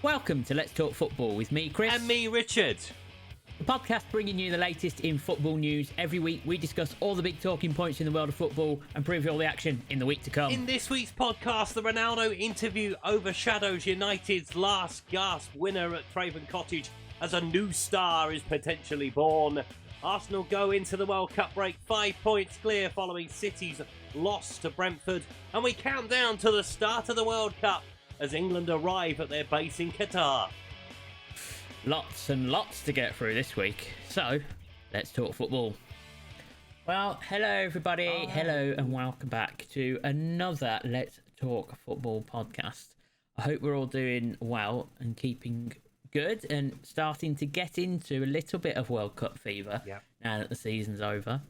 Welcome to Let's Talk Football with me, Chris. And me, Richard. The podcast bringing you the latest in football news. Every week we discuss all the big talking points in the world of football and preview all the action in the week to come. In this week's podcast, the Ronaldo interview overshadows United's last gasp winner at Craven Cottage as a new star is potentially born. Arsenal go into the World Cup break 5 points clear following City's loss to Brentford. And we count down to the start of the World Cup as England arrive at their base in Qatar. Lots and lots to get through this week. So, let's talk football. Well, hello everybody. Hi. Hello and welcome back to another Let's Talk Football podcast. I hope we're all doing well and keeping good and starting to get into a little bit of World Cup fever now that the season's over.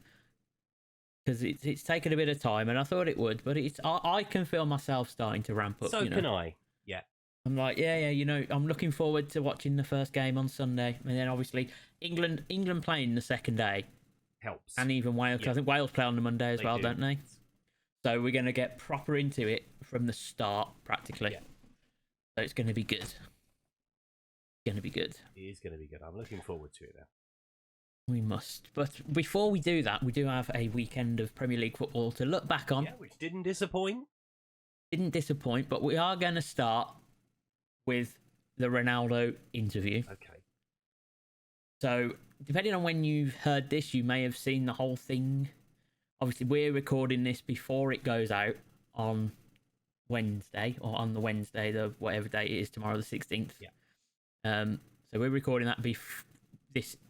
Because it's taken a bit of time, and I thought it would, but I can feel myself starting to ramp up. So can I. Yeah. I'm like, I'm looking forward to watching the first game on Sunday, and then obviously England playing the second day Helps. and even Wales. 'Cause I think Wales play on the Monday as well, don't they? So we're going to get proper into it from the start, practically. Yeah. So it's going to be good. Going to be good. It is going to be good. I'm looking forward to it now. We must. But before we do that, we do have a weekend of Premier League football to look back on. Yeah, which didn't disappoint. Didn't disappoint, but we are going to start with the Ronaldo interview. Okay. So, depending on when you've heard this, you may have seen the whole thing. Obviously, we're recording this before it goes out on Wednesday, or on the Wednesday, the whatever date it is, tomorrow the 16th. Yeah. So we're recording that this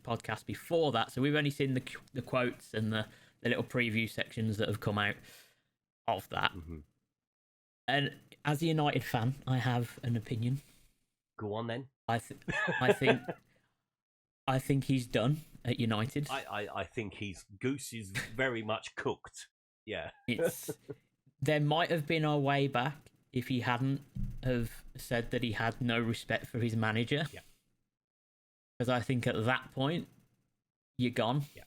podcast before that. So we've only seen the quotes and the little preview sections that have come out of that. Mm-hmm. And as a United fan, I have an opinion. Go on then. I think he's done at United. I think his goose is very much cooked. Yeah. There might have been a way back if he hadn't have said that he had no respect for his manager. Yeah. Because I think at that point, you're gone. Yeah.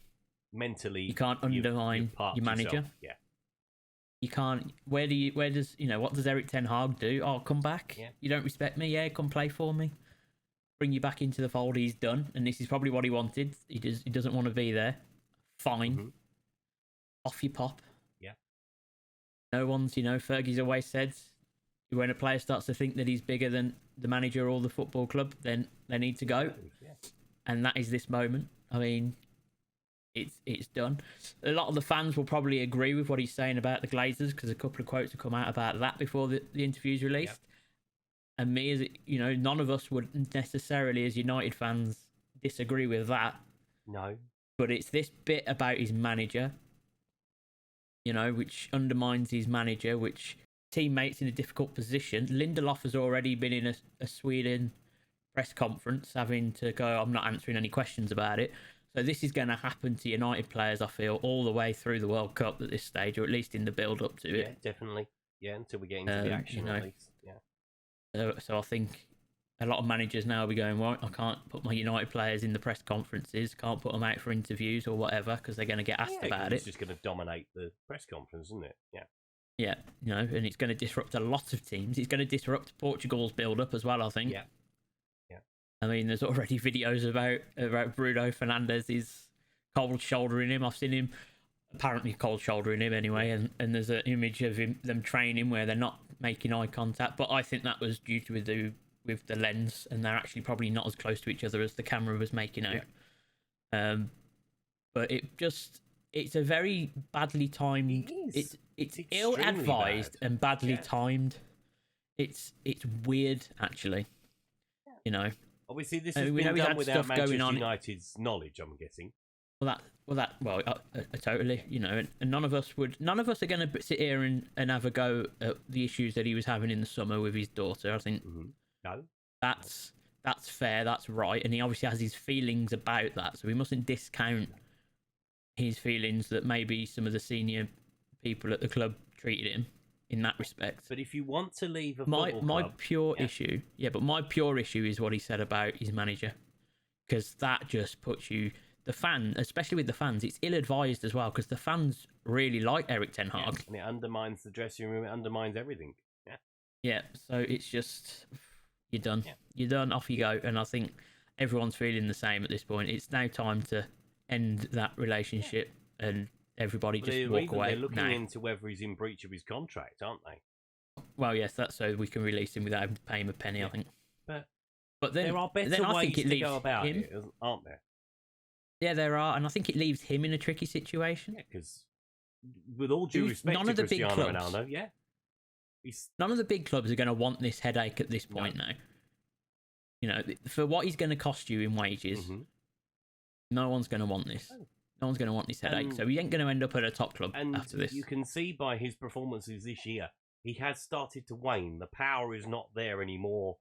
Mentally, you can't undermine your manager. Yourself. Yeah. You can't. What does Eric Ten Hag do? Oh, come back. Yeah. You don't respect me. Yeah, come play for me. Bring you back into the fold. He's done, and this is probably what he wanted. He doesn't want to be there. Fine. Mm-hmm. Off you pop. Yeah. No one's. Fergie's always said, when a player starts to think that he's bigger than the manager or the football club, then they need to go. Yeah. And that is this moment. I mean, it's done. A lot of the fans will probably agree with what he's saying about the Glazers, because a couple of quotes have come out about that before the interview's released. Yep. And me, as none of us would necessarily, as United fans, disagree with that. No. But it's this bit about his manager, which undermines his manager, which teammates in a difficult position. Lindelof has already been in a Sweden press conference having to go, I'm not answering any questions about it. So this is going to happen to United players, I feel, all the way through the World Cup at this stage, or at least in the build-up to it. Yeah, definitely. Yeah, until we get into the action at least. Yeah. So I think a lot of managers now will be going, well, I can't put my United players in the press conferences, can't put them out for interviews or whatever, because they're going to get asked about it. It's just going to dominate the press conference, isn't it? Yeah. Yeah, and it's going to disrupt a lot of teams. It's going to disrupt Portugal's build-up as well, I think. Yeah. I mean, there's already videos about Bruno Fernandes is cold shouldering him. I've seen him apparently cold shouldering him anyway, and there's an image of them training where they're not making eye contact. But I think that was due to with the lens, and they're actually probably not as close to each other as the camera was making out. Yeah. But it's a very badly timed. It's ill-advised and badly timed. It's weird, actually. Obviously, this has been done without Manchester United's knowledge, I'm guessing. Totally, and none of us are going to sit here and have a go at the issues that he was having in the summer with his daughter. I think No, that's fair, that's right, and he obviously has his feelings about that, so we mustn't discount his feelings that maybe some of the senior people at the club treated him in that respect. But if you want to leave my pure issue is what he said about his manager, because that just puts you, the fan, especially with the fans, it's ill-advised as well, because the fans really like Eric Ten Hag. And it undermines the dressing room, it undermines everything. Yeah, so it's just, You're done. Yeah. You're done. Off you go. And I think everyone's feeling the same at this point. It's now time to end that relationship and everybody just walk away. They're looking into whether he's in breach of his contract, aren't they? Well, yes, that's so we can release him without having to pay him a penny, I think. But then there are better ways to go about it, aren't there? Yeah, there are, and I think it leaves him in a tricky situation. Yeah, because with all due respect to Cristiano Ronaldo, none of the big clubs are going to want this headache at this point now. You know, for what he's going to cost you in wages, no one's going to want this. No one's going to want this headache. So he ain't going to end up at a top club after this. You can see by his performances this year, he has started to wane. The power is not there anymore.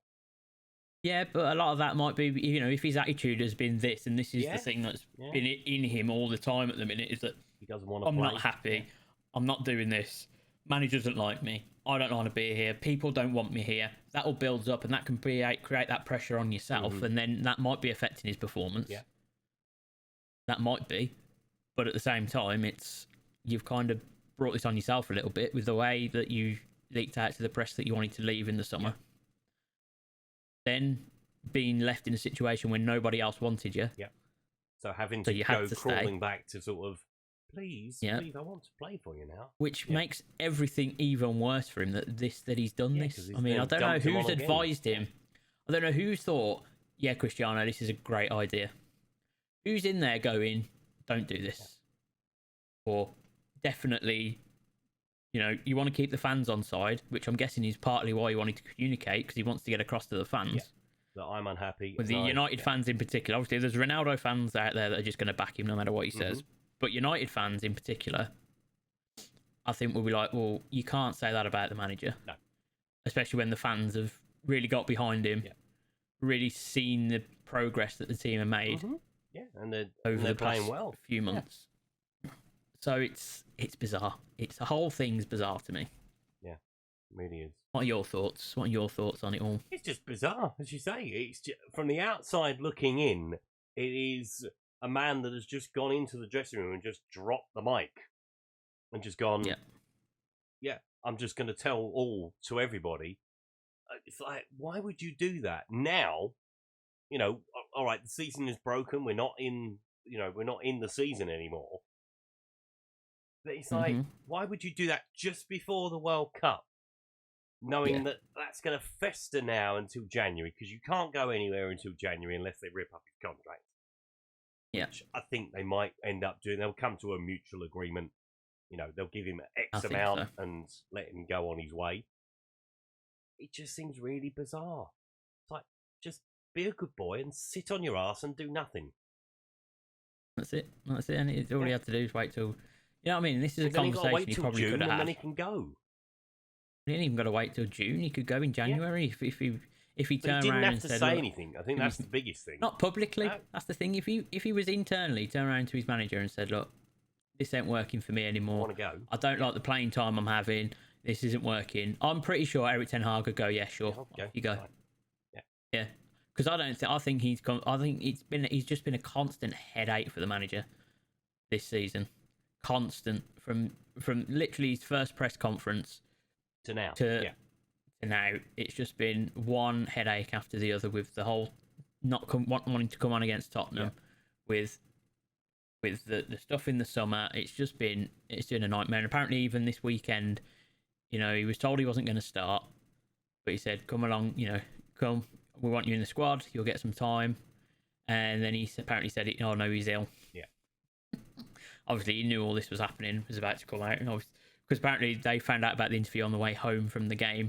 Yeah, but a lot of that might be, you know, if his attitude has been this, and this is the thing that's been in him all the time at the minute, is that he doesn't want to I'm not happy. I'm not doing this. Manager doesn't like me. I don't want to be here. People don't want me here. That all builds up, and that can create that pressure on yourself, and then that might be affecting his performance. Yeah, that might be, but at the same time, you've kind of brought this on yourself a little bit with the way that you leaked out to the press that you wanted to leave in the summer. Then being left in a situation where nobody else wanted you. Yeah. So having to go crawling back to sort of, please, I want to play for you now. Which makes everything even worse for him that he's done this. I mean, I don't know who's advised him. I don't know who's thought, yeah, Cristiano, this is a great idea. Who's in there going, don't do this? Or definitely, you know, you want to keep the fans on side, which I'm guessing is partly why he wanted to communicate, because he wants to get across to the fans. Yeah. That I'm unhappy. With the United fans in particular. Obviously, there's Ronaldo fans out there that are just going to back him no matter what he says. But United fans in particular, I think will be like, well, you can't say that about the manager. No. Especially when the fans have really got behind him, really seen the progress that the team have made. Yeah, and they're playing well. Few months. So it's bizarre. The whole thing's bizarre to me. Yeah, it really is. What are your thoughts? What are your thoughts on it all? It's just bizarre, as you say. It's just, from the outside looking in, it is a man that has just gone into the dressing room and just dropped the mic and just gone, I'm just going to tell all to everybody. It's like, why would you do that now? You know, all right, the season is broken. We're not in the season anymore. But it's like, why would you do that just before the World Cup? Knowing that that's going to fester now until January, because you can't go anywhere until January unless they rip up his contract. Yeah. Which I think they might end up doing. They'll come to a mutual agreement. You know, they'll give him X amount and let him go on his way. It just seems really bizarre. It's like, just be a good boy and sit on your ass and do nothing. That's it. And all he had to do is wait till... You know what I mean? This is a conversation he probably could have had. And then he can go. He didn't even got to wait till June. He could go in January if he turned around and said, he didn't have to say anything. I think that's the biggest thing. Not publicly. No. That's the thing. If he was internally, turned around to his manager and said, look, this ain't working for me anymore. I want to go. I don't like the playing time I'm having. This isn't working. I'm pretty sure Eric Ten Hag could go, yeah, sure. Off you go. Right. Yeah. Because I think he's just been a constant headache for the manager this season. Constant from literally his first press conference to now. To now, it's just been one headache after the other with the whole not wanting to come on against Tottenham, with the stuff in the summer. It's been a nightmare. And apparently, even this weekend, you know, he was told he wasn't going to start, but he said, "Come along, you know, come. We want you in the squad. You'll get some time." And then he apparently said, "Oh no, he's ill." Yeah. Obviously, he knew all this was happening, was about to come out, and because apparently they found out about the interview on the way home from the game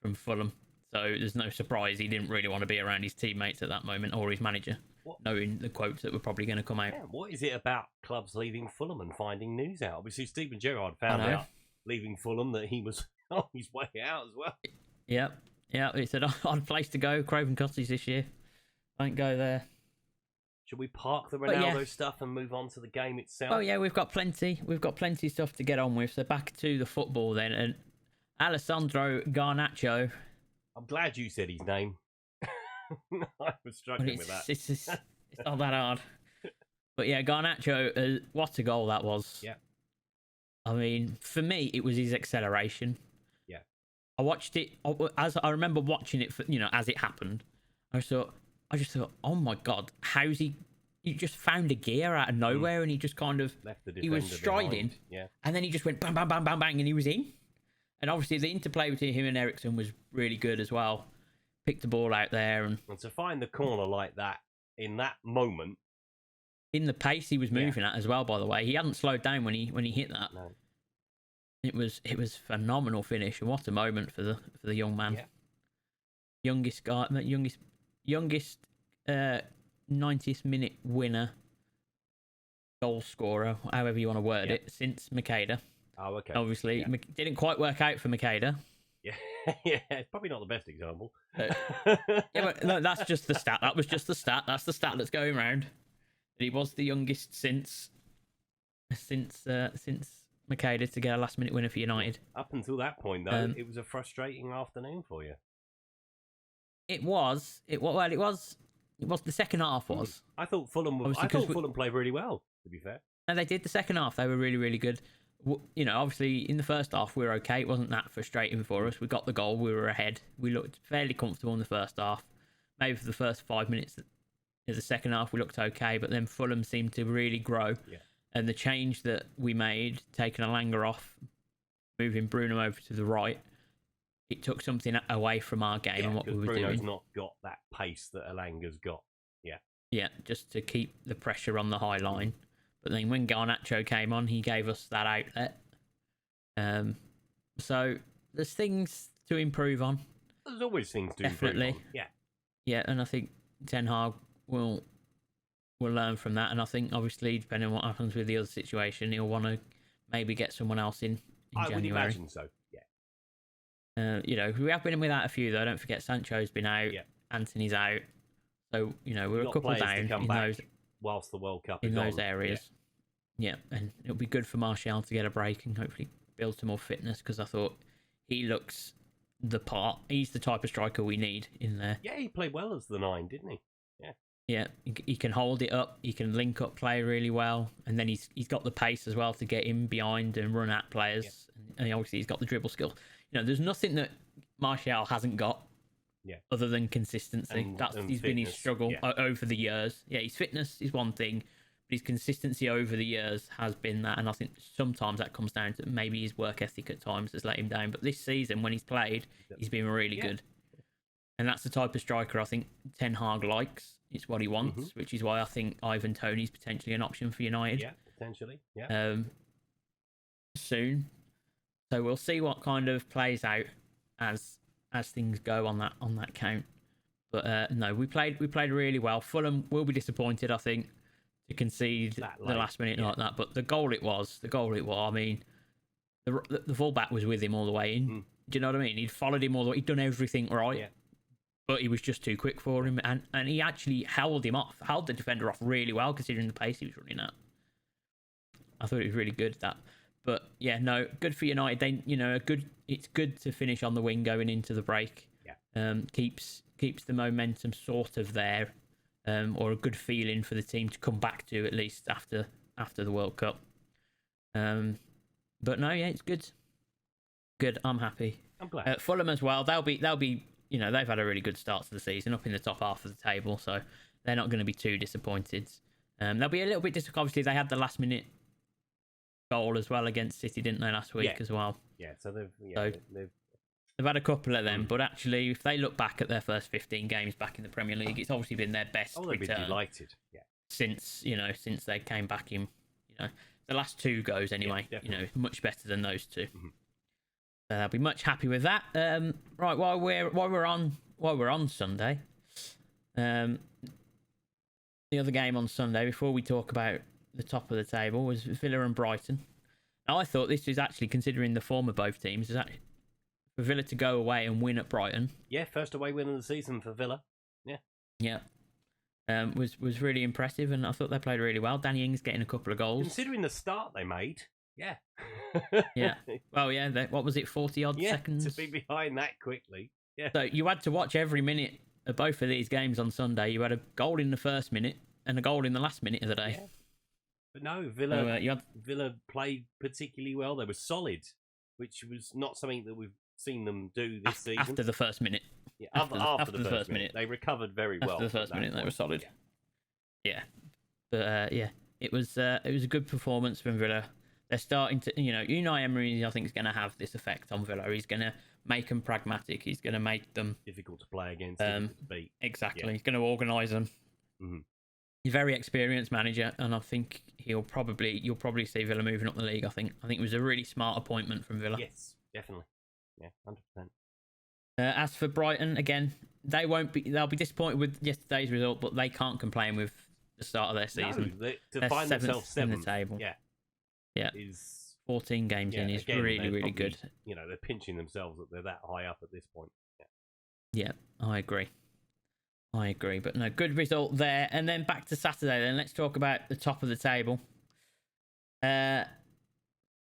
from Fulham. So there's no surprise he didn't really want to be around his teammates at that moment or his manager, knowing the quotes that were probably going to come out. Yeah, what is it about clubs leaving Fulham and finding news out? Obviously, Steven Gerrard found out leaving Fulham that he was on his way out as well. Yeah. He said, "Odd place to go, Craven Cottage this year. Don't go there." Should we park the Ronaldo stuff and move on to the game itself? Oh yeah, we've got plenty of stuff to get on with. So back to the football then, and Alessandro Garnacho. I'm glad you said his name. I was struggling with that. It's not that hard. But yeah, Garnacho, what a goal that was. Yeah. I mean, for me, it was his acceleration. Yeah. I watched it as I remember watching it for, as it happened. I just thought, oh my god, how's he? He just found a gear out of nowhere, and he just kind of left the he was defender striding, behind. Yeah, and then he just went bang, bang, bang, bang, bang, and he was in. And obviously, the interplay between him and Ericsson was really good as well. Picked the ball out there, and to find the corner like that in that moment, in the pace he was moving at as well. By the way, he hadn't slowed down when he hit that. No. It was phenomenal finish, and what a moment for the young man. Yeah. Youngest guy, youngest 90th minute winner, goal scorer, however you want to word it, since Makeda. Oh, okay. Obviously, didn't quite work out for Makeda. Yeah, yeah, it's probably not the best example. But no, that's just the stat. That was just the stat. That's the stat that's going around. He was the youngest since Makeda to get a last minute winner for United. Up until that point, though, it was a frustrating afternoon for you. It was. The second half was. I thought Fulham played really well. To be fair, and they did the second half. They were really, really good. Obviously in the first half we were okay. It wasn't that frustrating for us. We got the goal. We were ahead. We looked fairly comfortable in the first half. Maybe for the first 5 minutes of the second half we looked okay, but then Fulham seemed to really grow. Yeah. And the change that we made, taking Alanga off, moving Bruno over to the right, it took something away from our game and what we were Bruno's doing. Not got that pace that Alanga's got. Yeah. Yeah, just to keep the pressure on the high line. But then when Garnacho came on, he gave us that outlet. So there's things to improve on. There's always things to Definitely. improve on. Yeah. Yeah, and I think Ten Hag will learn from that. And I think, obviously, depending on what happens with the other situation, he'll want to maybe get someone else in January. I would imagine so, yeah. We have been without a few, though. Don't forget, Sancho's been out. Yeah. Anthony's out. So, we're a couple down in those... whilst the World Cup in those areas. Yeah, and it'll be good for Martial to get a break and hopefully build some more fitness, because I thought he looks the part. He's the type of striker we need in there. Yeah, he played well as the 9, didn't he? Yeah. Yeah, he can hold it up. He can link up play really well, and then he's got the pace as well to get in behind and run at players. Yeah. And obviously he's got the dribble skill. There's nothing that Martial hasn't got. Yeah. Other than consistency. He's been his struggle over the years. Yeah, his fitness is one thing, but his consistency over the years has been that, and I think sometimes that comes down to maybe his work ethic at times has let him down. But this season, when he's played, he's been really good. And that's the type of striker I think Ten Hag likes. It's what he wants, which is why I think Ivan Toney's potentially an option for United. Yeah, potentially. Yeah. Soon. So we'll see what kind of plays out as things go on that count. But no, we played really well. Fulham will be disappointed, I think, to concede the last minute like that. But the goal it was. I mean, the fullback was with him all the way in. Do you know what I mean? He'd followed him all the way. He'd done everything right. Yeah. But he was just too quick for him, and he actually held the defender off really well, considering the pace he was running at. I thought it was really good, that. But yeah, no, good for United. They, it's good to finish on the wing going into the break. Yeah. Keeps the momentum sort of there, or a good feeling for the team to come back to, at least after the World Cup. But no, yeah, it's good. Good, I'm happy. I'm glad. Fulham as well. They'll be. They've had a really good start to the season, up in the top half of the table, so they're not going to be too disappointed. They'll be a little bit disappointed. Obviously, they had the last minute goal as well against City, didn't they, last week as well? Yeah, so they've had a couple of them, but actually, if they look back at their first 15 games back in the Premier League, it's obviously been their best return. They'd be delighted. Yeah. Since they came back in, the last two goes anyway. Yeah, much better than those two. Mm-hmm. I'll be much happy with that. Right, while we're on Sunday, the other game on Sunday before we talk about the top of the table was Villa and Brighton. Now, I thought this was actually, considering the form of both teams, is actually for Villa to go away and win at Brighton. Yeah, first away win of the season for Villa. Yeah. Yeah. Was really impressive, and I thought they played really well. Danny Ings getting a couple of goals. Considering the start they made. Yeah. Yeah. Well, yeah. What was it, 40-odd seconds? To be behind that quickly. Yeah. So you had to watch every minute of both of these games on Sunday. You had a goal in the first minute and a goal in the last minute of the day. Yeah. But no, Villa played particularly well. They were solid, which was not something that we've seen them do this season. After the first minute. Yeah, after the first minute. They recovered very well. After the first minute, they were solid. Yeah. But, it was a good performance from Villa. They're starting to, Unai Emery, I think, is going to have this effect on Villa. He's going to make them pragmatic. He's going to make them... difficult to play against, difficult to beat. Exactly. Yeah. He's going to organise them. Mm-hmm. He's a very experienced manager, and I think you'll probably see Villa moving up the league. I think it was a really smart appointment from Villa. Yes, definitely. Yeah, 100%. As for Brighton, again, they'll be disappointed with yesterday's result, but they can't complain with the start of their season. No, they're find themselves seventh in the table. Yeah. Is 14 games in is again, really, really good. They're pinching themselves that they're that high up at this point. Yeah, I agree. But no, good result there. And then back to Saturday. Then let's talk about the top of the table. We'll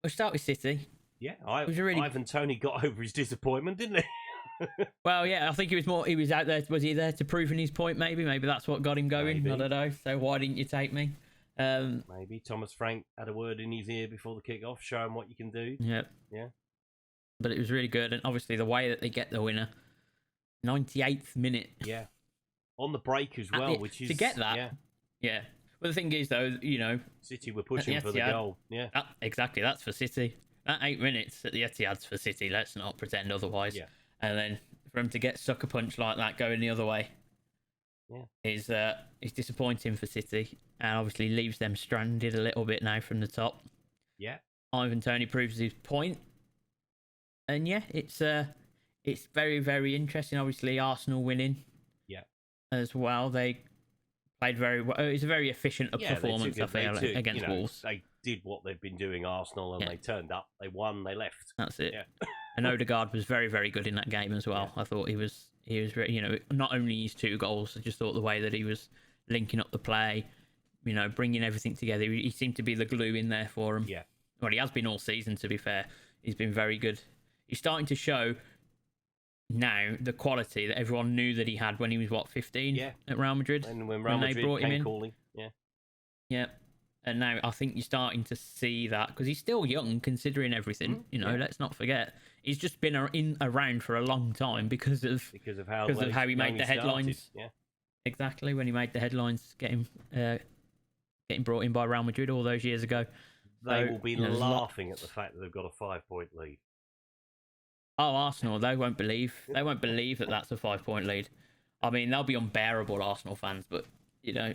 start with City. Yeah, Ivan Toney got over his disappointment, didn't he? Well, yeah, I think he was out there. Was he there to prove his point? Maybe that's what got him going. Maybe. I don't know. So why didn't you take me? Maybe Thomas Frank had a word in his ear before the kick-off, show him what you can do. Yeah. But it was really good, and obviously the way that they get the winner, 98th minute. Yeah. On the break as well, which is... To get that. Yeah. Well, the thing is, though, City were pushing for the goal. Yeah. Exactly, that's for City. That 8 minutes at the Etihad's for City. Let's not pretend otherwise. Yeah. And then for him to get sucker punch like that going the other way is disappointing for City, and obviously leaves them stranded a little bit now from the top. Yeah. Ivan Toney proves his point. And yeah, it's very, very interesting. Obviously, Arsenal winning. As well, they played very well. It was a very efficient performance, I feel, against Wolves. They did what they've been doing, Arsenal, and they turned up. They won. They left. That's it. Yeah. And Odegaard was very, very good in that game as well. I thought he was, not only his 2 goals. I just thought the way that he was linking up the play, bringing everything together. He seemed to be the glue in there for him. Yeah. Well, he has been all season. To be fair, he's been very good. He's starting to show now the quality that everyone knew that he had when he was 15 at Real Madrid, and when Real Madrid they brought him in. Calling. And now I think you're starting to see that because he's still young considering everything. Let's not forget he's just been around for a long time because of how he made the headlines. Exactly, when he made the headlines, getting brought in by Real Madrid all those years ago. They will be laughing at the fact that they've got a 5-point lead. Oh, Arsenal, they won't believe that that's a 5-point lead. I mean, they'll be unbearable, Arsenal fans, but, you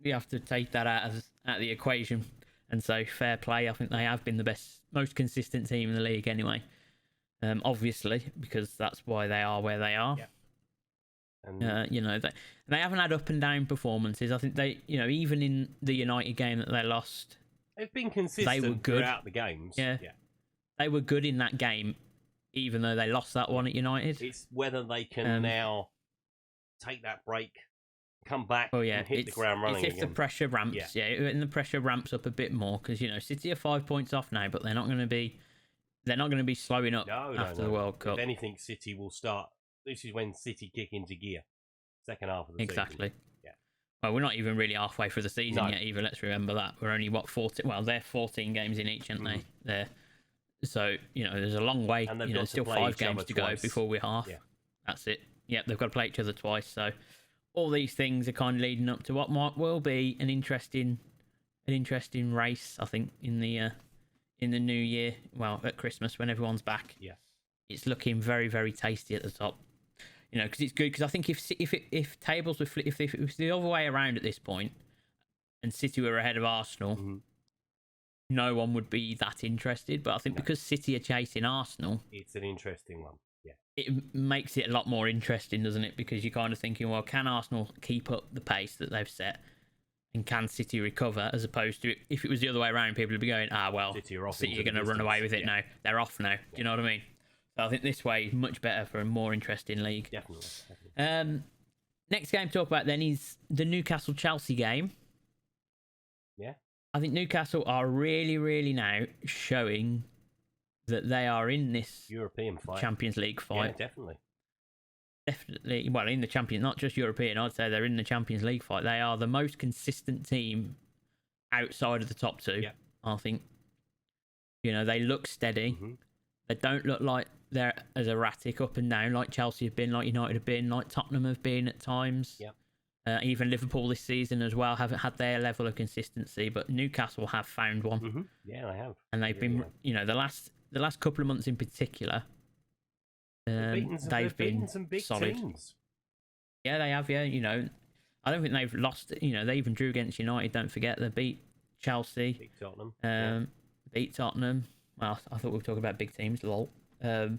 have to take that out of the equation. And so, fair play. I think they have been the most consistent team in the league anyway. Obviously, because that's why they are where they are. Yeah. And... they haven't had up and down performances. I think they, even in the United game that they lost, they've been consistent they were good throughout the games. Yeah. They were good in that game, even though they lost that one at United. It's whether they can now take that break, come back, and hit the ground running it's if again. The pressure ramps, and the pressure ramps up a bit more because City are 5 points off now, but they're not going to be slowing up after the World Cup. If anything, City will start. This is when City kick into gear. Second half of the season. Exactly. Yeah. Well, we're not even really halfway through the season yet either. Let's remember that we're only 14. Well, they're 14 games in each, aren't they? They're so there's a long way. And they've still 5 games to go before we're half. Yeah. That's it. Yep, they've got to play each other twice. So all these things are kind of leading up to what will be an interesting race. I think in the new year. Well, at Christmas when everyone's back. Yeah. It's looking very, very tasty at the top. Because it's good. Because I think if tables were if it was the other way around at this point, and City were ahead of Arsenal, no one would be that interested. But I think because City are chasing Arsenal, it's an interesting one. Yeah, it makes it a lot more interesting, doesn't it? Because you're kind of thinking, well, can Arsenal keep up the pace that they've set, and can City recover? As opposed to if it was the other way around, people would be going, City are going to run away with it now. They're off now. Do you know what I mean? So I think this way is much better for a more interesting league. Definitely. Next game to talk about then is the Newcastle-Chelsea game. Yeah. I think Newcastle are really, really now showing that they are in this European fight. Champions League fight. Yeah, definitely. Definitely. Well, in the Champions, not just European, I'd say they're in the Champions League fight. They are the most consistent team outside of the top 2. Yeah. I think. They look steady. They don't look like they're as erratic up and down, like Chelsea have been, like United have been, like Tottenham have been at times. Yep. Even Liverpool this season as well haven't had their level of consistency, but Newcastle have found one. Mm-hmm. Yeah, they have. And they've been, the last couple of months in particular, they've been some big solid. teams. Yeah, they have. Yeah, I don't think they've lost. They even drew against United. Don't forget, they beat Chelsea. Beat Tottenham. Beat Tottenham. Well, I thought we were talking about big teams. Lol. So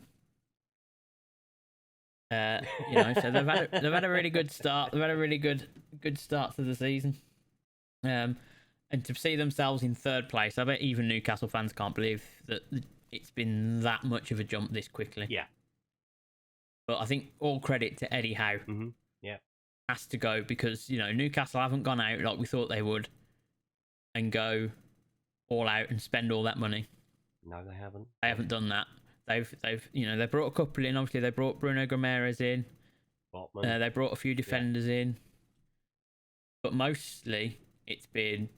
they've had a really good start. They've had a really good start to the season. And to see themselves in third place, I bet even Newcastle fans can't believe that it's been that much of a jump this quickly. Yeah. But I think all credit to Eddie Howe. Mm-hmm. Yeah. Has to go because Newcastle haven't gone out like we thought they would, and go all out and spend all that money. No, they haven't. They haven't done that. They've they brought a couple in. Obviously, they brought Bruno Guimaraes in. They brought a few defenders in, but mostly it's been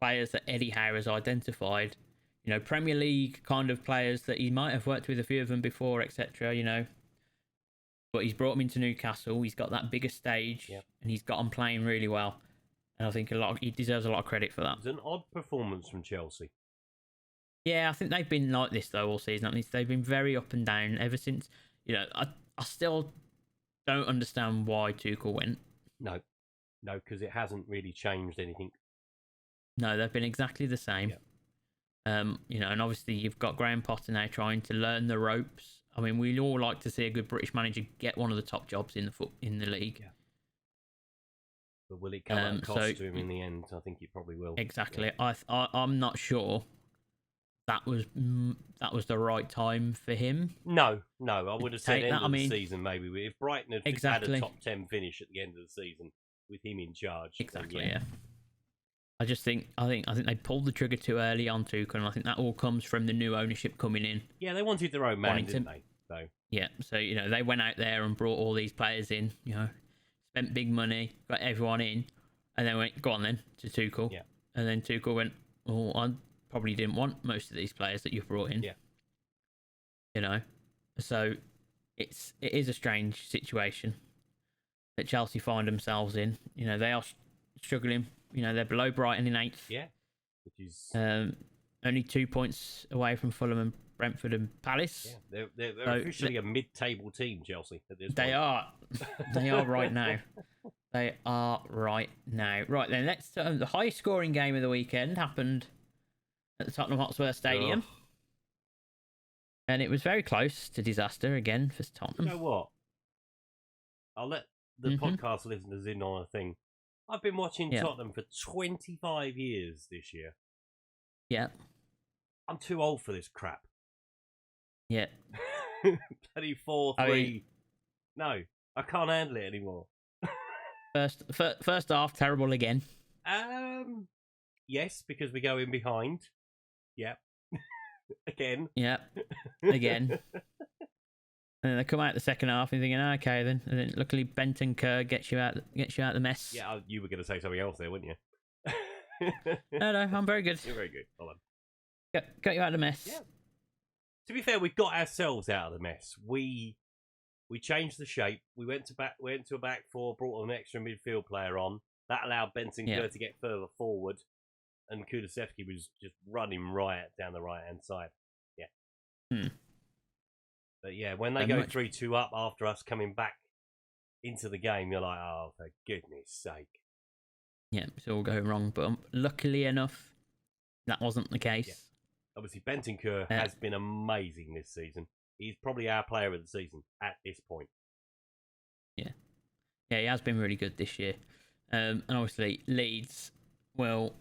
players that Eddie Howe has identified. Premier League kind of players that he might have worked with a few of them before, etc. But he's brought them into Newcastle. He's got that bigger stage, and he's got them playing really well. And I think he deserves a lot of credit for that. It was an odd performance from Chelsea. Yeah, I think they've been like this though all season. At least they've been very up and down ever since. I still don't understand why Tuchel went. No, because it hasn't really changed anything. No, they've been exactly the same. And obviously you've got Graham Potter now trying to learn the ropes. I mean, we all like to see a good British manager get one of the top jobs in the league. Yeah. But will it come at a cost to him in the end? I think it probably will. Exactly. Yeah. I'm not sure that was the right time for him. No. I would have said end of the season maybe. If Brighton had had a top 10 finish at the end of the season with him in charge. Exactly. Yeah. I think they pulled the trigger too early on Tuchel, and I think that all comes from the new ownership coming in. Yeah, they wanted their own man, didn't they? So yeah, so they went out there and brought all these players in. Spent big money, got everyone in, and then went, go on then to Tuchel. Yeah. And then Tuchel went, oh, I probably didn't want most of these players that you've brought in. Yeah. So it is a strange situation that Chelsea find themselves in. They are struggling. They're below Brighton in 8th. Yeah. Which is only 2 points away from Fulham and Brentford and Palace. Yeah. They're officially a mid-table team, Chelsea. At this they point. are. They are right now. They are right now. Right then, the highest scoring game of the weekend happened at the Tottenham Hotspur Stadium. Oh. And it was very close to disaster again for Tottenham. You know what? I'll let the podcast listeners in on a thing. I've been watching Tottenham for 25 years this year. Yeah. I'm too old for this crap. Yeah. Bloody 4-3. No, I can't handle it anymore. First half, terrible again. Yes, because we go in behind. Yep. Again. Yep. Again. And then they come out the second half and you're thinking, okay then. And then luckily Benton Kerr gets you out the mess. Yeah, you were going to say something else there, weren't you? No, I'm very good. You're very good. Hold on. Got you out of the mess. Yeah. To be fair, we got ourselves out of the mess. We changed the shape. We went to a back four, brought an extra midfield player on. That allowed Benton Kerr to get further forward. And Kulusevski was just running riot down the right-hand side. Yeah. But yeah, when they go 3-2 up after us coming back into the game, you're like, oh, for goodness sake. Yeah, it's all going wrong. But luckily enough, that wasn't the case. Yeah. Obviously, Benton Kerr has been amazing this season. He's probably our player of the season at this point. Yeah. Yeah, he has been really good this year. And obviously, Leeds will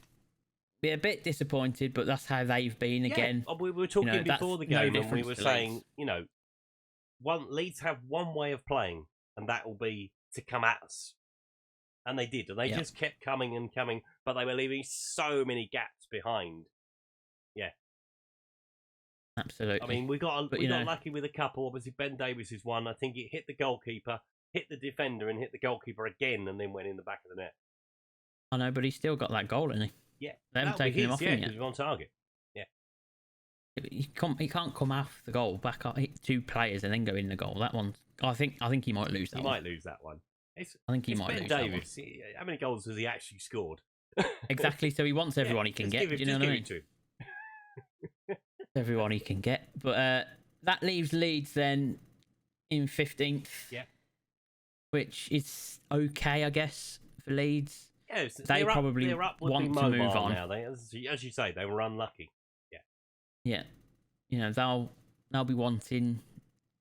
be a bit disappointed, but that's how they've been again. We were talking before the game, and we were saying, Leeds have one way of playing, and that will be to come at us. And they did, and they just kept coming and coming, but they were leaving so many gaps behind. Yeah. Absolutely. I mean, we got lucky with a couple. Obviously, Ben Davies is one. I think it hit the goalkeeper, hit the defender, and hit the goalkeeper again, and then went in the back of the net. I know, but he's still got that goal, hasn't he? Yeah. They haven't taken him off him yet. He was on target. Yeah. He can't come off the goal, back up, hit 2 players, and then go in the goal. That one, I think he might lose that He one. might lose that one. I think he might Ben lose Davies. that one. How many goals has he actually scored? Exactly. So he wants everyone he can get. Do you know what I mean? Everyone he can get. But that leaves Leeds then in 15th. Yeah. Which is okay, I guess, for Leeds. Yeah, they probably want to move on now. As you say, they were unlucky. Yeah. They'll be wanting.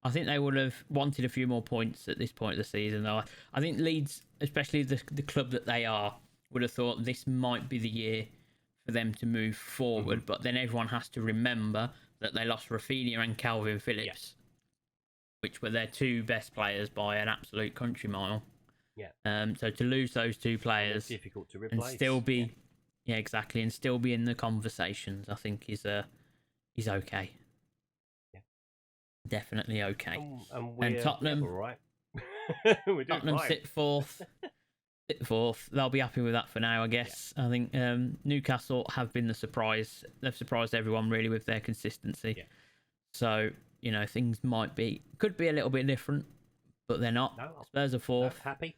I think they would have wanted a few more points at this point of the season, though. I think Leeds, especially the club that they are, would have thought this might be the year for them to move forward. But then everyone has to remember that they lost Rafinha and Calvin Phillips, which were their 2 best players by an absolute country mile. Yeah. So to lose those 2 players, difficult to replace, and still be, exactly, and still be in the conversations, I think is okay. Yeah. Definitely okay. And Tottenham, all right. Tottenham sit 4th. They'll be happy with that for now, I guess. I think Newcastle have been the surprise. They've surprised everyone really with their consistency. Yeah. So things could be a little bit different, but they're not. No, Spurs are 4th. Happy.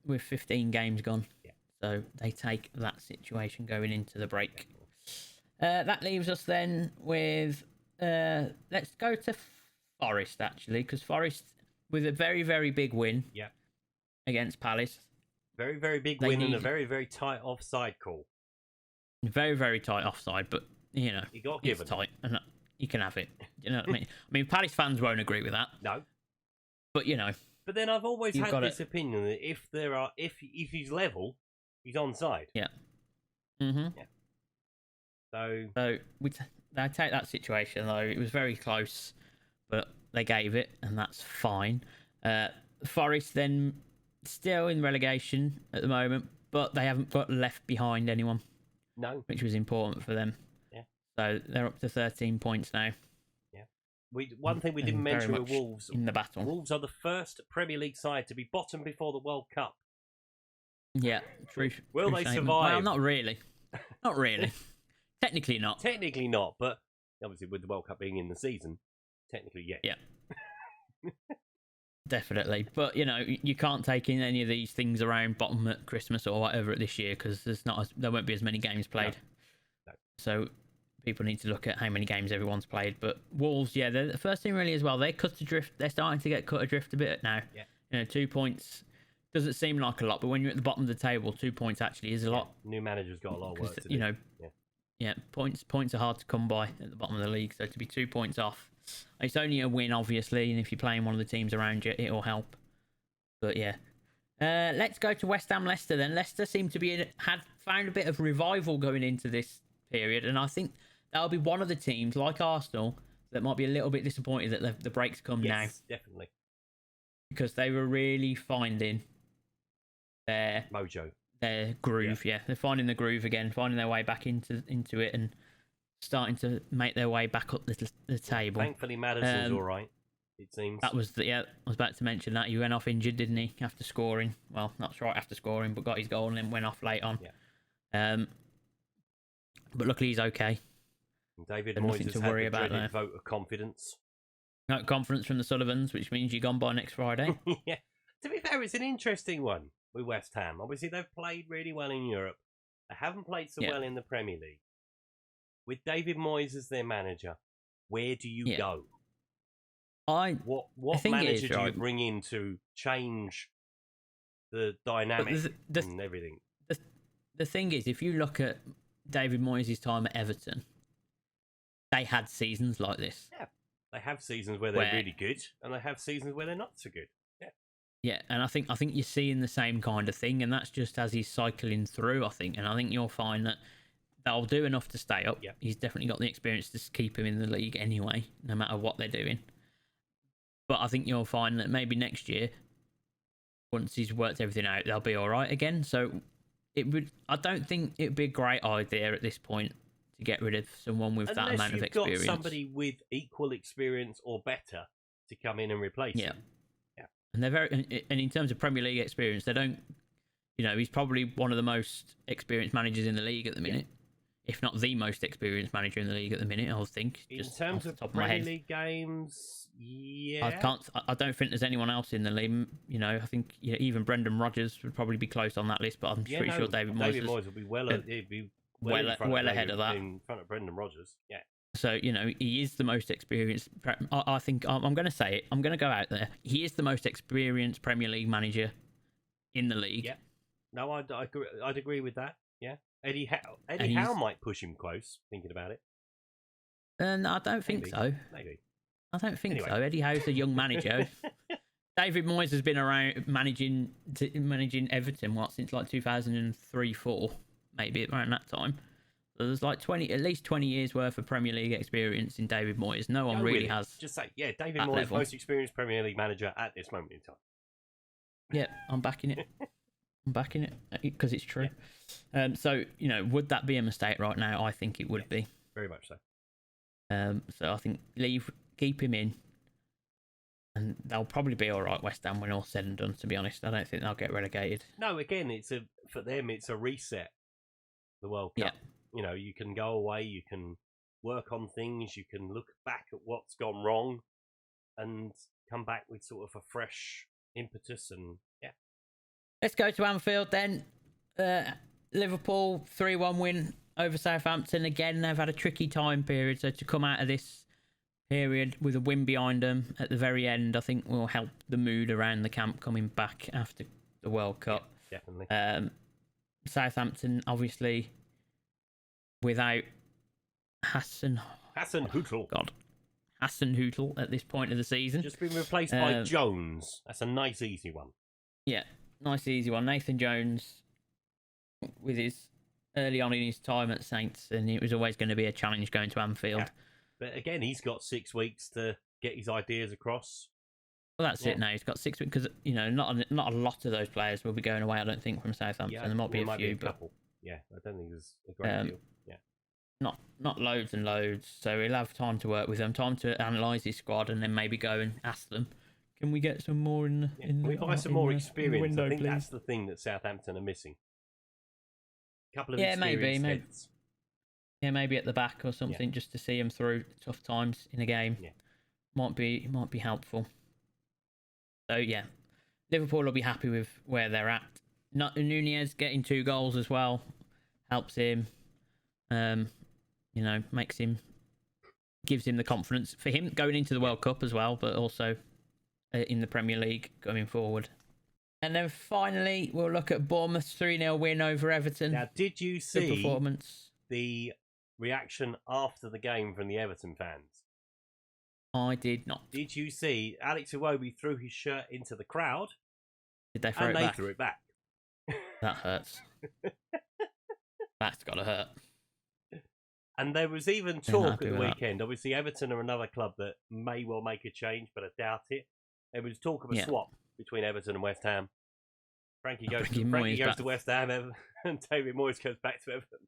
With 15 games gone. Yeah. So they take that situation going into the break. That leaves us then with let's go to Forest, actually, because Forest, with a very, very big win against Palace. Very, very big win and a very, very tight offside call. Very, very tight offside, but you got given. It's tight, and you can have it. You know what I mean? I mean, Palace fans won't agree with that. No. But But then I've always had this opinion that if he's level, he's onside. Yeah. Mhm. Yeah. So they take that situation, though. It was very close, but they gave it, and that's fine. Forest then still in relegation at the moment, but they haven't got left behind anyone. No. Which was important for them. Yeah. So they're up to 13 points now. Yeah. One thing we didn't mention with Wolves. In the battle. Wolves are the first Premier League side to be bottom before the World Cup. Yeah. True. Will they survive? Well, not really. Not really. Technically not. Technically not, but obviously with the World Cup being in the season, technically yes. Yeah. Definitely. But, you can't take in any of these things around bottom at Christmas or whatever this year, because there won't be as many games played. No. So people need to look at how many games everyone's played. But Wolves, they're the first team really as well. They cut adrift. They're starting to get cut adrift a bit now. Yeah. 2 points doesn't seem like a lot, but when you're at the bottom of the table, 2 points actually is a lot. New manager's got a lot of work to do. Yeah, points are hard to come by at the bottom of the league. So to be 2 points off, it's only a win, obviously, and if you're playing one of the teams around you, it'll help. But yeah, let's go to West Ham Leicester then. Leicester seem to had found a bit of revival going into this period, and I think that'll be one of the teams, like Arsenal, that might be a little bit disappointed that the breaks come now. Yes, definitely. Because they were really finding their mojo. Their groove, yeah. They're finding the groove again, finding their way back into it, and starting to make their way back up the table. Thankfully, Maddison's all right, it seems. That was I was about to mention that. He went off injured, didn't he, after scoring? Well, not right after scoring, but got his goal and then went off late on. Yeah. But luckily he's okay. And David Moyes has had the dreaded vote of confidence. No confidence from the Sullivans, which means you're gone by next Friday. Yeah. To be fair, it's an interesting one with West Ham. Obviously, they've played really well in Europe. They haven't played so well in the Premier League. With David Moyes as their manager, where do you go? What manager do you bring in to change the dynamic and everything? The thing is, if you look at David Moyes' time at Everton, they had seasons like this. Yeah, they have seasons where they're really good, and they have seasons where they're not so good. Yeah, and I think you're seeing the same kind of thing, and that's just as he's cycling through, I think. And I think you'll find that they'll do enough to stay up. Yeah. He's definitely got the experience to keep him in the league anyway, no matter what they're doing. But I think you'll find that maybe next year, once he's worked everything out, they'll be all right again. So I don't think it would be a great idea at this point to get rid of someone with that amount of experience. Unless you've got somebody with equal experience or better to come in and replace him. And they're and in terms of Premier League experience, they don't, he's probably one of the most experienced managers in the league at the minute. if not the most experienced manager in the league at the minute. I think. In Just terms off of the top of my Premier head. League games, yeah. I don't think there's anyone else in the league. You know, I think even Brendan Rodgers would probably be close on that list, but I'm pretty sure David Moyes would be well ahead of that. In front of Brendan Rodgers. Yeah. So, he is the most experienced. I think I'm going to say it. I'm going to go out there. He is the most experienced Premier League manager in the league. Yeah. No, I'd agree with that. Yeah. Eddie Howe might push him close, thinking about it. And I don't think so. Maybe. I don't think so. Eddie Howe's a young manager. David Moyes has been around managing Everton, since like 2003-4, maybe around that time. So there's like at least 20 years worth of Premier League experience in David Moyes. No one really has. Just say, David Moyes, most experienced Premier League manager at this moment in time. Yeah, I'm backing it. I'm backing it because it's true. Yeah. So, would that be a mistake right now? I think it would be. Very much so. So I think keep him in, and they'll probably be all right, West Ham, when all said and done, to be honest. I don't think they'll get relegated. No, again, for them, it's a reset, the World Cup. Yeah. You can go away, you can work on things, you can look back at what's gone wrong and come back with sort of a fresh impetus. And let's go to Anfield then. Liverpool 3-1 win over Southampton. Again, they've had a tricky time period, so to come out of this period with a win behind them at the very end, I think will help the mood around the camp coming back after the World Cup. Yeah, definitely. Southampton, obviously, without Hassan Hüttl. Hassan Hüttl at this point of the season. Just been replaced by Jones. That's a nice, easy one. Yeah, nice, easy one. Nathan Jones, with his early on in his time at Saints, and it was always going to be a challenge going to Anfield. Yeah. But again, he's got 6 weeks to get his ideas across. Well, that's it now. He's got 6 weeks because not a lot of those players will be going away. I don't think from Southampton. Yeah, there might be a few, couple. Yeah, I don't think there's a great deal. Yeah, not loads and loads. So he'll have time to work with them, time to analyse his squad, and then maybe go and ask them, "Can we get some more in we buy some more experience?" Window, I think please? That's the thing that Southampton are missing. A couple of experienced heads. Yeah, maybe at the back or something, just to see him through tough times in a game. Yeah. Might be helpful. So yeah, Liverpool will be happy with where they're at. Nunez getting 2 goals as well helps him. Gives him the confidence for him going into the World Cup as well, but also in the Premier League going forward. And then finally, we'll look at Bournemouth's 3-0 win over Everton. Now, did you see the performance? The reaction after the game from the Everton fans? I did not. Did you see Alex Iwobi threw his shirt into the crowd? Did they throw it back? And back? they threw it back. That hurts. That's got to hurt. And there was even talk at the weekend. Obviously, Everton are another club that may well make a change, but I doubt it. There was talk of a swap between Everton and West Ham. Frankie goes to West Ham, and David Moyes goes back to Everton.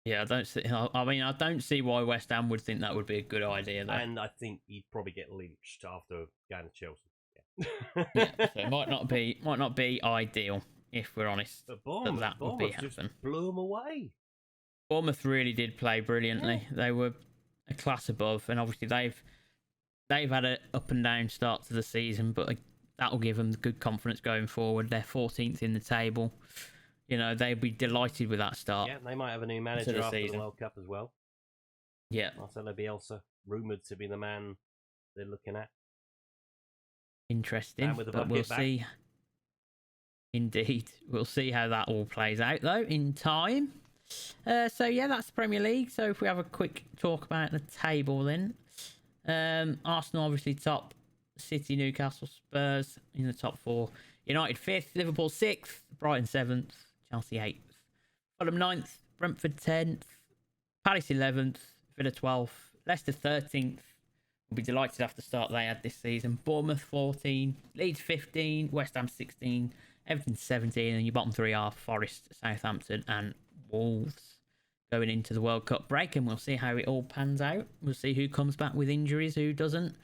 Yeah, I don't see why West Ham would think that would be a good idea, though. And I think he'd probably get lynched after going to Chelsea. So it might not be ideal, if we're honest. But Bournemouth just blew them away. Bournemouth really did play brilliantly. Yeah. They were a class above, and obviously they've had an up and down start to the season, but that'll give them good confidence going forward. They're 14th in the table. They'll be delighted with that start. Yeah, they might have a new manager after the World Cup as well. Yeah. Marcelo Bielsa, rumoured to be the man they're looking at. Interesting, but we'll see. Indeed. We'll see how that all plays out, though, in time. That's the Premier League. So if we have a quick talk about the table then. Arsenal obviously top, City, Newcastle, Spurs in the top 4. United 5th, Liverpool 6th, Brighton 7th, Chelsea 8th, Fulham 9th, Brentford 10th, Palace 11th, Villa 12th, Leicester 13th. We'll be delighted after the start they had this season. Bournemouth 14, Leeds 15, West Ham 16, Everton 17, and your bottom 3 are Forest, Southampton and Wolves going into the World Cup break, and we'll see how it all pans out. We'll see who comes back with injuries, who doesn't,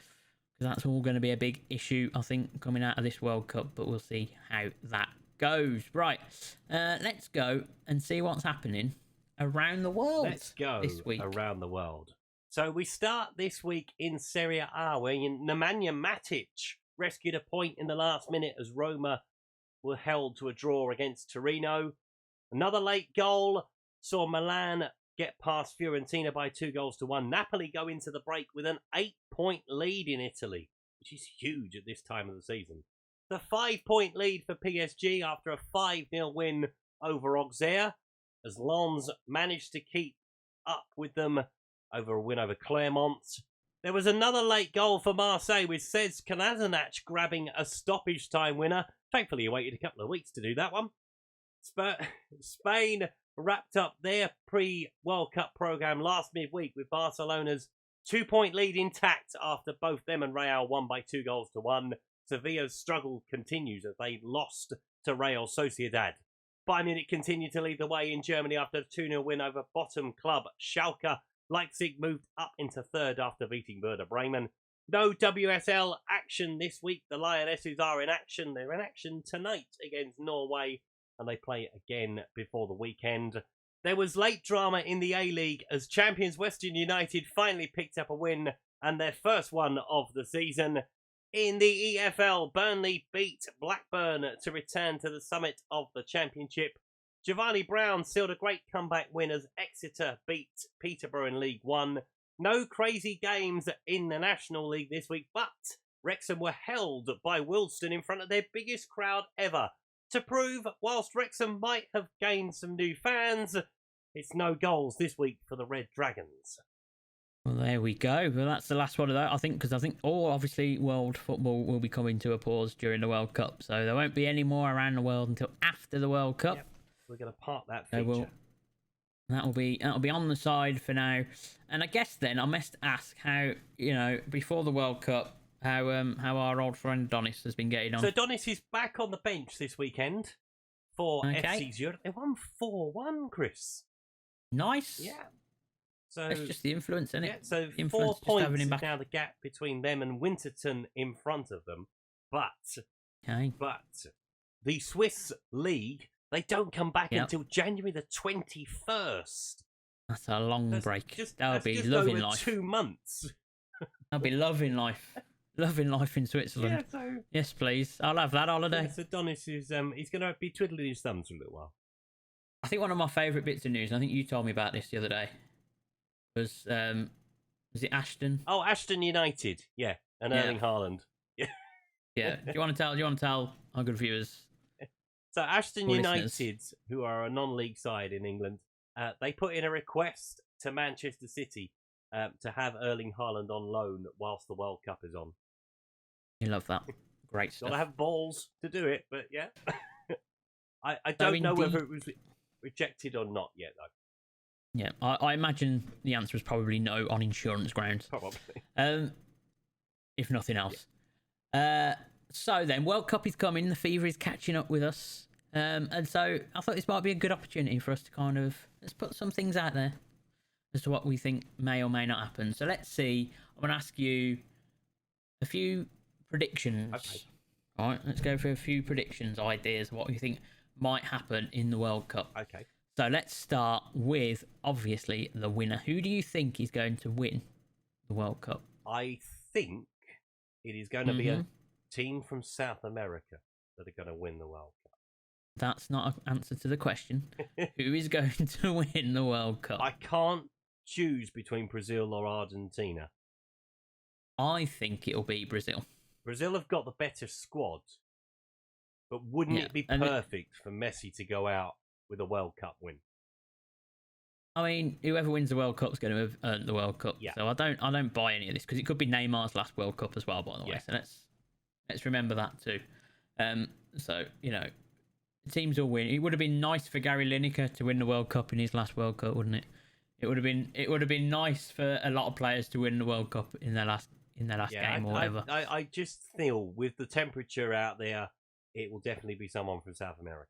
because that's all going to be a big issue, I think, coming out of this World Cup, but we'll see how that goes. Right, let's go and see what's happening around the world. Let's go this week. around the world. So we start this week in Serie A, where Nemanja Matic rescued a point in the last minute as Roma were held to a draw against Torino. Another late goal saw Milan get past Fiorentina by 2-1. Napoli go into the break with an 8-point lead in Italy, which is huge at this time of the season. The 5-point lead for PSG after a 5-0 win over Auxerre, as Lens managed to keep up with them over a win over Clermont. There was another late goal for Marseille, with Cesc Kolasinac grabbing a stoppage time winner. Thankfully, he waited a couple of weeks to do that one. Spain wrapped up their pre-World Cup programme last midweek with Barcelona's 2-point lead intact after both them and Real won by 2-1. Sevilla's struggle continues as they lost to Real Sociedad. Bayern Munich continued to lead the way in Germany after a 2-0 win over bottom club Schalke. Leipzig moved up into third after beating Werder Bremen. No WSL action this week. The Lionesses are in action. They're in action tonight against Norway, and they play again before the weekend. There was late drama in the A-League as champions Western United finally picked up a win, and their first one of the season. In the EFL, Burnley beat Blackburn to return to the summit of the championship. Giovanni Brown sealed a great comeback win as Exeter beat Peterborough in League One. No crazy games in the National League this week, but Wrexham were held by Wilston in front of their biggest crowd ever. To prove, whilst Wrexham might have gained some new fans, it's no goals this week for the Red Dragons. Well, there we go. Well, that's the last one of that, I think, because obviously world football will be coming to a pause during the World Cup, so there won't be any more around the world until after the World Cup. Yep. We're going to park that feature. That'll be on the side for now. And I guess then I must ask how, before the World Cup, how our old friend Donis has been getting on. So Donis is back on the bench this weekend for FC Zurich. They won 4-1, Chris. Nice. Yeah. So it's just the influence, isn't it? Yeah, so the 4 points is back. now the gap between them and Winterton in front of them. But the Swiss League, they don't come back until January the 21st. That's a long break. That'll be just loving over life. 2 months. That'll be loving life. Loving life in Switzerland. Yeah, so... Yes, please. I'll have that holiday. Yeah, so Donis is he's going to be twiddling his thumbs for a little while. I think one of my favourite bits of news, and I think you told me about this the other day, was it Ashton? Oh, Ashton United. Yeah, and Erling Haaland. Yeah. Yeah. Do you want to tell our good viewers? So Ashton United, who are a non-league side in England, they put in a request to Manchester City to have Erling Haaland on loan whilst the World Cup is on. You love that. Great stuff. Gotta have balls to do it, but yeah. I don't know whether it was rejected or not yet, though. Yeah, I imagine the answer is probably no on insurance grounds. Probably. If nothing else. Yeah. So then, World Cup is coming. The fever is catching up with us. And so I thought this might be a good opportunity for us to kind of, let's put some things out there as to what we think may or may not happen. So let's see. I'm going to ask you a few predictions. Okay. All right, let's go for a few predictions, ideas, what you think might happen in the World Cup. Okay. So let's start with, obviously, the winner. Who do you think is going to win the World Cup? I think it is going to be a team from South America that are going to win the World Cup. That's not an answer to the question. Who is going to win the World Cup? I can't choose between Brazil or Argentina. I think it'll be Brazil. Brazil have got the better squad, but wouldn't it be perfect for Messi to go out with a World Cup win? I mean, whoever wins the World Cup is going to have earned the World Cup. Yeah. So I don't buy any of this, because it could be Neymar's last World Cup as well, by the way. So let's remember that too. So teams will win. It would have been nice for Gary Lineker to win the World Cup in his last World Cup, wouldn't it? It would have been nice for a lot of players to win the World Cup in their last game or whatever. I just feel with the temperature out there, it will definitely be someone from South America.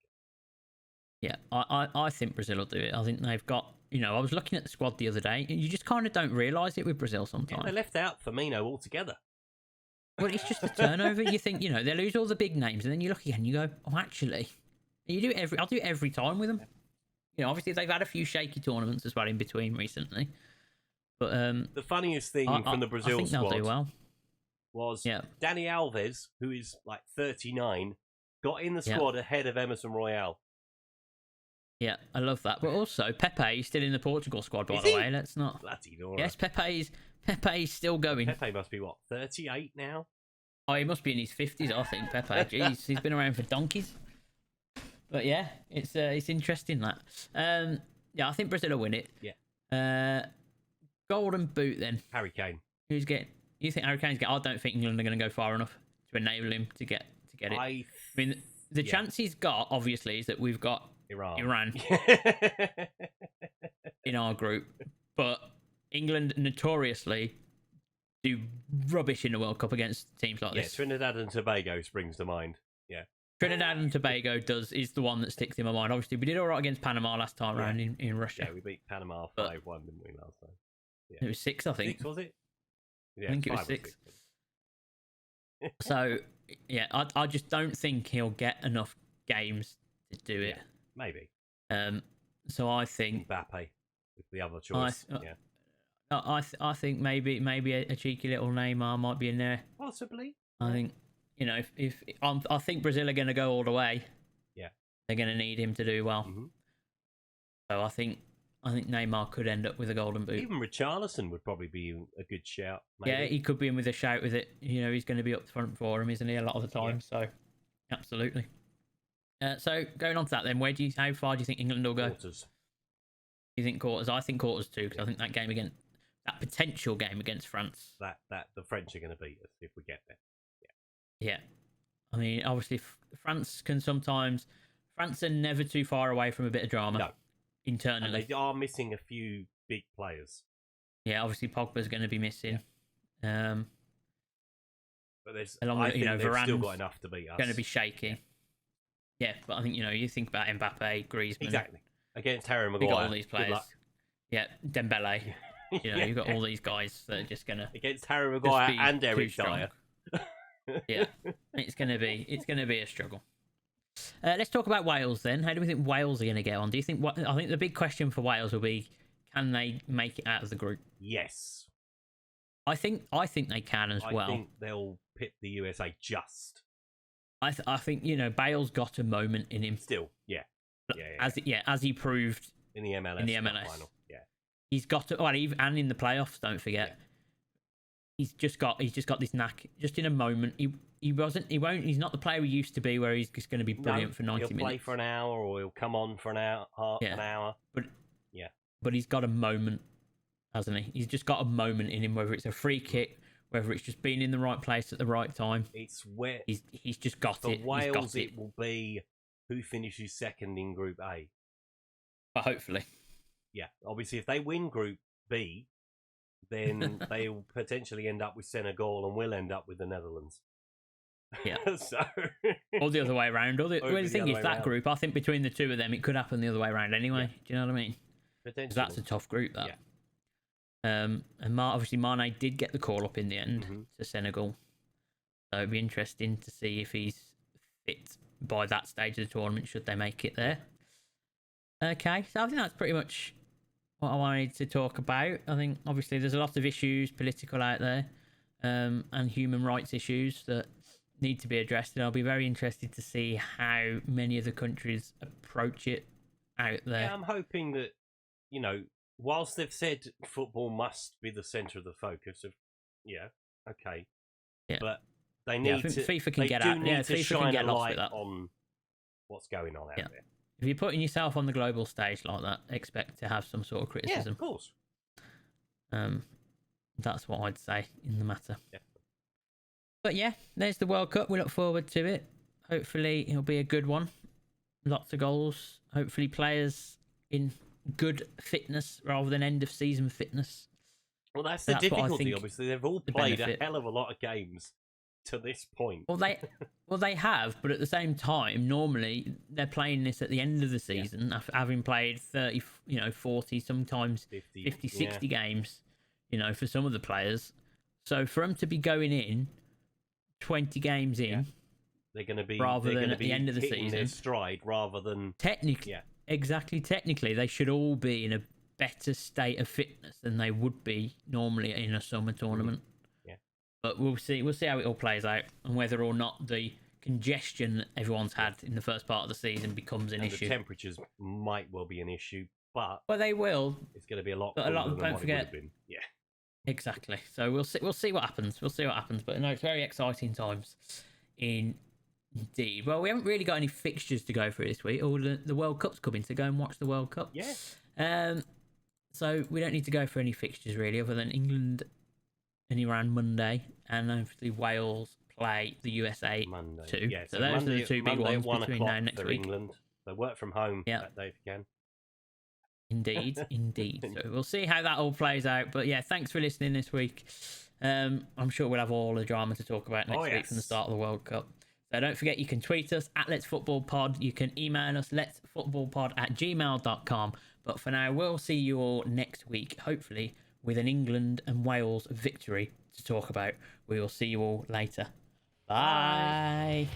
Yeah, I think Brazil will do it. I think they've got, I was looking at the squad the other day, and you just kind of don't realise it with Brazil sometimes. Yeah, they left out Firmino altogether. Well, it's just the turnover. You think, they lose all the big names, and then you look again and you go, oh, actually, I'll do it every time with them. obviously they've had a few shaky tournaments as well in between recently. But the funniest thing from the Brazil I think they'll squad do well. Was Dani Alves, who is like 39, got in the squad ahead of Emerson Royale. Yeah, I love that. But also, Pepe is still in the Portugal squad, by the way. Let's not. Bloody Nora. Yes, Pepe's still going. Pepe must be, 38 now? Oh, he must be in his 50s, I think, Pepe. Jeez, he's been around for donkeys. But yeah, it's interesting, that. I think Brazil will win it. Yeah. Golden Boot, then. Harry Kane. Who's getting... You think Harry Kane's I don't think England are going to go far enough to enable him to get it. I mean, the chance he's got, obviously, is that we've got Iran in our group, but England notoriously do rubbish in the World Cup against teams like this. Yeah, Trinidad and Tobago springs to mind. Yeah, Trinidad and Tobago is the one that sticks in my mind. Obviously, we did all right against Panama last time around in Russia. Yeah, we beat Panama 5-1, didn't we, last time? Yeah. It was 6, I think. 6, was it? Yeah, I think it was 6. So, yeah, I just don't think he'll get enough games to do it. Maybe. So I think Mbappe is the other choice. I think maybe a cheeky little Neymar might be in there. Possibly. I think if I think Brazil are going to go all the way. Yeah. They're going to need him to do well. Mm-hmm. So I think Neymar could end up with a golden boot. Even Richarlison would probably be a good shout. Maybe. Yeah, he could be in with a shout with it. He's going to be up front for him, isn't he? A lot of the time. Yeah. So, absolutely. So going on to that, then, how far do you think England will go? Quarters. You think quarters? I think quarters too, because I think that potential game against France. That the French are going to beat us if we get there. Yeah. I mean, obviously, France are never too far away from a bit of drama. No. Internally. And they are missing a few big players. Yeah, obviously Pogba's going to be missing. Yeah. But I think they've still got enough to beat us. Going to be shaky. Yeah, but I think you think about Mbappe, Griezmann. Exactly. Against Harry Maguire. You got all these players. Yeah, Dembele. You've got all these guys that are just going to against Harry Maguire and Eric Dyer. Yeah, it's going to be a struggle. Let's talk about Wales then. How do we think Wales are going to get on? Do you think? I think the big question for Wales will be, can they make it out of the group? Yes. I think they can as well. I think they'll pit the USA just. I think Bale's got a moment in him still. Yeah. As he proved in the MLS final. Yeah. He's got to, and in the playoffs. Don't forget. Yeah. He's just got this knack. Just in a moment, he's not the player he used to be, where he's just going to be brilliant for 90 minutes. He'll play for an hour, or he'll come on for an hour. But he's got a moment, hasn't he? He's just got a moment in him, whether it's a free kick, whether it's just being in the right place at the right time. It's where he's just got for it. For Wales, he's got it will be who finishes second in Group A. But hopefully. Yeah. Obviously, if they win Group B, then they'll potentially end up with Senegal, and we'll end up with the Netherlands. Yeah. So, or the other way around. The thing is, that group, I think between the two of them, it could happen the other way around anyway. Yeah. Do you know what I mean? Potentially. That's a tough group, that. Yeah. And obviously Mane did get the call up in the end to Senegal. So it'd be interesting to see if he's fit by that stage of the tournament, should they make it there. Okay, so I think that's pretty much what I wanted to talk about. I think obviously there's a lot of issues, political out there, and human rights issues that need to be addressed, and I'll be very interested to see how many of the countries approach it out there. Yeah, I'm hoping that, whilst they've said football must be the centre of the focus of, but they need to. FIFA can get out. Yeah, FIFA can get a light on what's going on out there. If you're putting yourself on the global stage like that, expect to have some sort of criticism. Yeah, of course. That's what I'd say in the matter. Yeah. But yeah, there's the World Cup. We look forward to it. Hopefully, it'll be a good one. Lots of goals. Hopefully, players in good fitness rather than end of season fitness. Well, that's the difficulty. Obviously, they've all played a hell of a lot of games to this point. Well, they have, but at the same time, normally they're playing this at the end of the season, after having played 30, 40, sometimes 50, 60 games, for some of the players. So for them to be going in 20 games in, they're going to be rather than at the end of the season, their stride rather than technically. exactly. Technically, they should all be in a better state of fitness than they would be normally in a summer tournament. Yeah. But we'll see. We'll see how it all plays out and whether or not the congestion that everyone's had in the first part of the season becomes an issue. The temperatures might well be an issue, but they will. It's going to be a lot. But don't forget. Yeah. Exactly. So we'll see. We'll see what happens. We'll see what happens. But no, it's very exciting times. Indeed. Well, we haven't really got any fixtures to go through this week. All the World Cup's coming, to go and watch the World Cup. Yeah. So we don't need to go for any fixtures really, other than England and Iran Monday, and obviously Wales play the USA Monday too. Yeah, so those are the two big ones between now and next week. England. They work from home that day if you can. Indeed, indeed. So we'll see how that all plays out. But yeah, thanks for listening this week. I'm sure we'll have all the drama to talk about next week from the start of the World Cup. So don't forget, you can tweet us at Let's Football Pod. You can email us letsfootballpod@gmail.com. But for now, we'll see you all next week, hopefully with an England and Wales victory to talk about. We will see you all later. Bye.